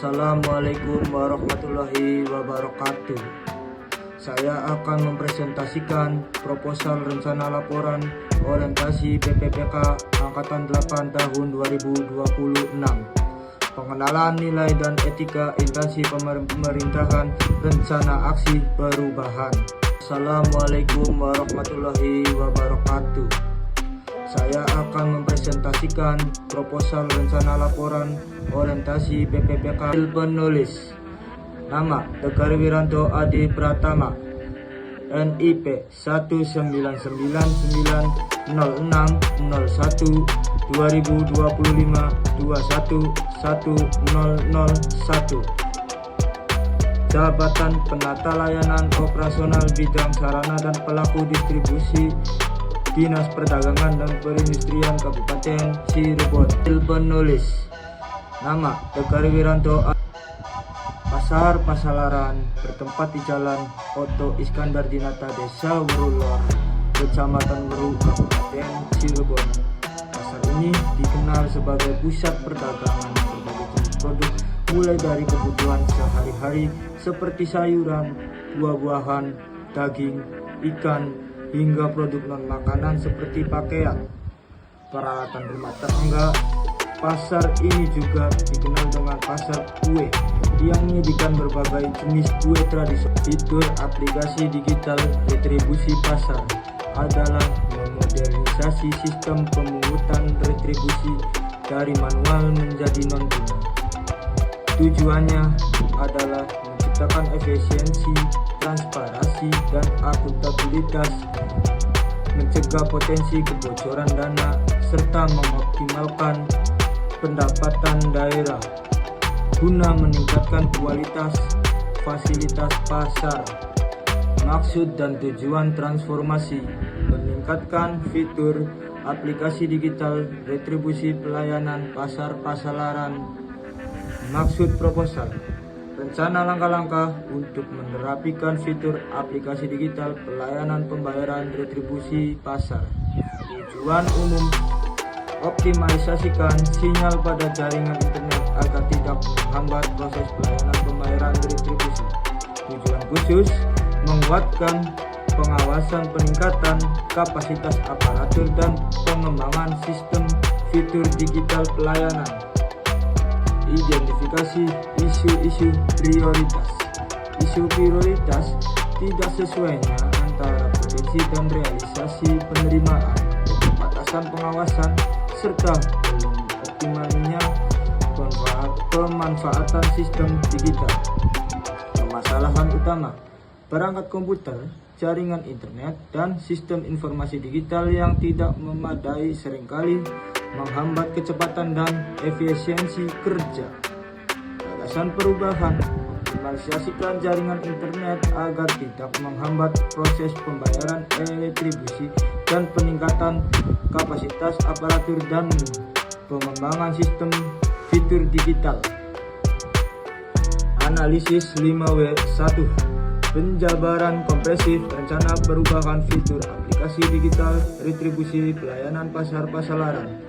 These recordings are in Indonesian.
Assalamualaikum warahmatullahi wabarakatuh. Saya akan mempresentasikan proposal rencana laporan orientasi PPPK Angkatan 8 tahun 2026. Pengenalan nilai dan etika instansi pemerintahan, rencana aksi perubahan. Assalamualaikum warahmatullahi wabarakatuh. Saya akan mempresentasikan proposal rencana laporan orientasi PPPK. Penulis: nama Tegar Wiranto Adi Pratama, NIP 19990601225211101. Jabatan Penata Layanan Operasional Bidang Sarana dan Pelaku Distribusi Dinas Perdagangan dan Perindustrian Kabupaten Cirebon. Penulis: nama Tegar Wiranto. Pasar Pasalaran bertempat di Jalan Oto Iskandar Dinata, Desa Werulor, Kecamatan Weru, Kabupaten Cirebon. Pasar ini dikenal sebagai pusat perdagangan berbagai jenis produk, mulai dari kebutuhan sehari-hari seperti sayuran, buah-buahan, daging, ikan, hingga produk non-makanan seperti pakaian, peralatan rumah tangga. Pasar ini juga dikenal dengan pasar kue yang menyediakan berbagai jenis kue tradisional. Fitur aplikasi digital retribusi pasar adalah memodernisasi sistem pemungutan retribusi dari manual menjadi non-tunai. Tujuannya adalah menciptakan efisiensi, transparansi, dan akuntabilitas, mencegah potensi kebocoran dana, serta mengoptimalkan pendapatan daerah guna meningkatkan kualitas fasilitas pasar. Maksud dan tujuan transformasi: meningkatkan fitur aplikasi digital retribusi pelayanan pasar pasalaran. Maksud proposal: rencana langkah-langkah untuk menerapikan fitur aplikasi digital pelayanan pembayaran retribusi pasar. Tujuan umum: optimalisasikan sinyal pada jaringan internet agar tidak menghambat proses pelayanan pembayaran retribusi. Tujuan khusus: menguatkan pengawasan, peningkatan kapasitas aparatur, dan pengembangan sistem fitur digital pelayanan. Identifikasi isu-isu prioritas. Isu prioritas tidak sesuainya antara potensi dan realisasi penerimaan, pembatasan pengawasan, serta belum optimalnya pemanfaatan sistem digital. Permasalahan utama: perangkat komputer, jaringan internet, dan sistem informasi digital yang tidak memadai seringkali menghambat kecepatan dan efisiensi kerja. Gagasan perubahan: optimalisasikan jaringan internet agar tidak menghambat proses pembayaran retribusi dan peningkatan kapasitas aparatur dan pengembangan sistem fitur digital. Analisis 5W1. Penjabaran komprehensif rencana perubahan fitur aplikasi digital retribusi pelayanan pasar pasalaran.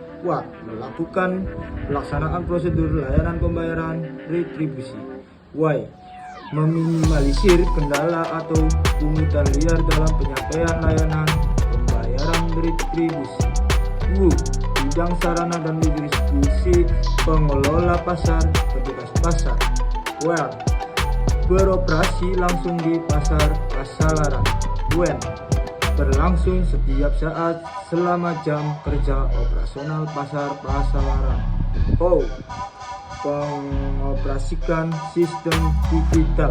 Melakukan pelaksanaan prosedur layanan pembayaran retribusi. Meminimalisir kendala atau pungutan liar dalam penyampaian layanan pembayaran retribusi. Bidang sarana dan distribusi pengelola pasar, petugas pasar. Beroperasi langsung di pasar pasalaran. Berlangsung setiap saat selama jam kerja operasional pasar pasalaran. Pengoperasikan sistem digital.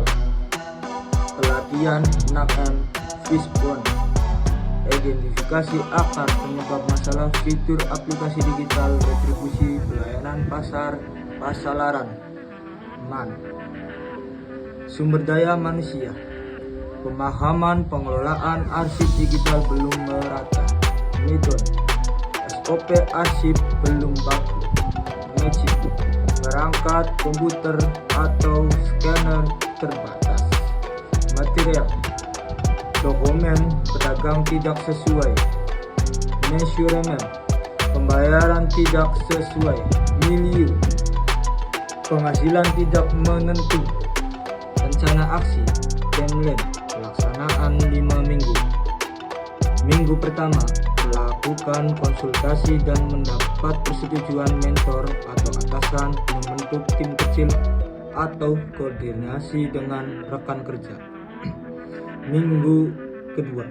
Pelatihan NAKM Fishbone. Identifikasi akar penyebab masalah fitur aplikasi digital retribusi pelayanan pasar pasalaran. Sumber daya manusia. Pemahaman pengelolaan arsip digital belum merata. Metode: SOP arsip belum baku. Perangkat komputer atau scanner terbatas. Material: dokumen pedagang tidak sesuai. Measurement: pembayaran tidak sesuai. Milieu: Penghasilan tidak menentu. Rencana aksi timeline pelaksanaan 5 minggu. Minggu pertama, melakukan konsultasi dan mendapat persetujuan mentor atau atasan, membentuk tim kecil atau koordinasi dengan rekan kerja. Minggu kedua,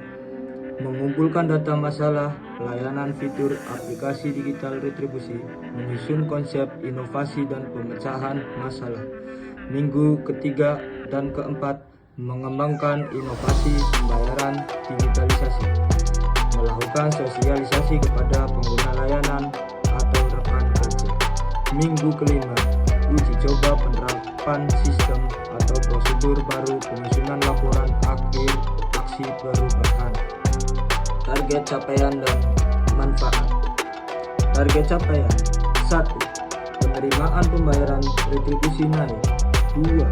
mengumpulkan data masalah, layanan, fitur, aplikasi digital retribusi, menyusun konsep, inovasi, dan pemecahan masalah. Minggu ketiga dan keempat, mengembangkan inovasi pembayaran digitalisasi, melakukan sosialisasi kepada pengguna layanan atau rekan kerja. Minggu kelima, uji coba penerapan sistem atau prosedur baru, penyusunan laporan akhir aksi perubahan. Target capaian dan manfaat. Target capaian: 1. Penerimaan pembayaran retribusi naik. 2.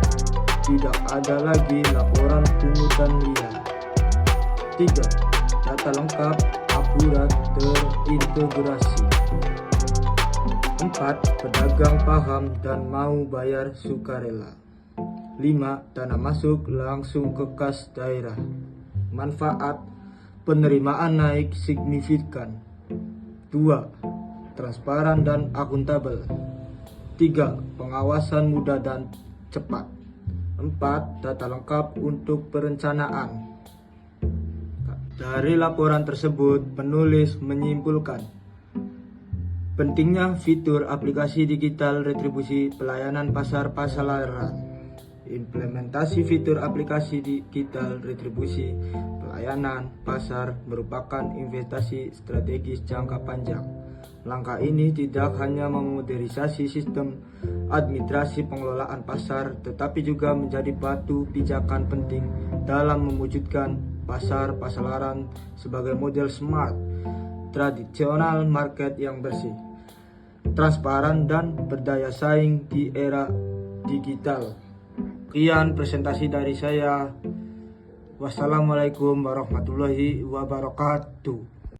Tidak ada lagi laporan pungutan liar. 3. Data lengkap, akurat, terintegrasi. 4. Pedagang paham dan mau bayar sukarela. 5. Dana masuk langsung ke kas daerah. Manfaat: penerimaan naik signifikan. 2. Transparan dan akuntabel. 3. Pengawasan mudah dan cepat. 4. Data lengkap untuk perencanaan. Dari laporan tersebut, penulis menyimpulkan pentingnya fitur aplikasi digital retribusi pelayanan pasar pasalaran. Implementasi fitur aplikasi digital retribusi pelayanan pasar merupakan investasi strategis jangka panjang. Langkah ini tidak hanya memodernisasi sistem administrasi pengelolaan pasar, tetapi juga menjadi batu pijakan penting dalam mewujudkan pasar pasalaran sebagai model smart, tradisional market yang bersih, transparan, dan berdaya saing di era digital. Sekian presentasi dari saya. Wassalamualaikum warahmatullahi wabarakatuh.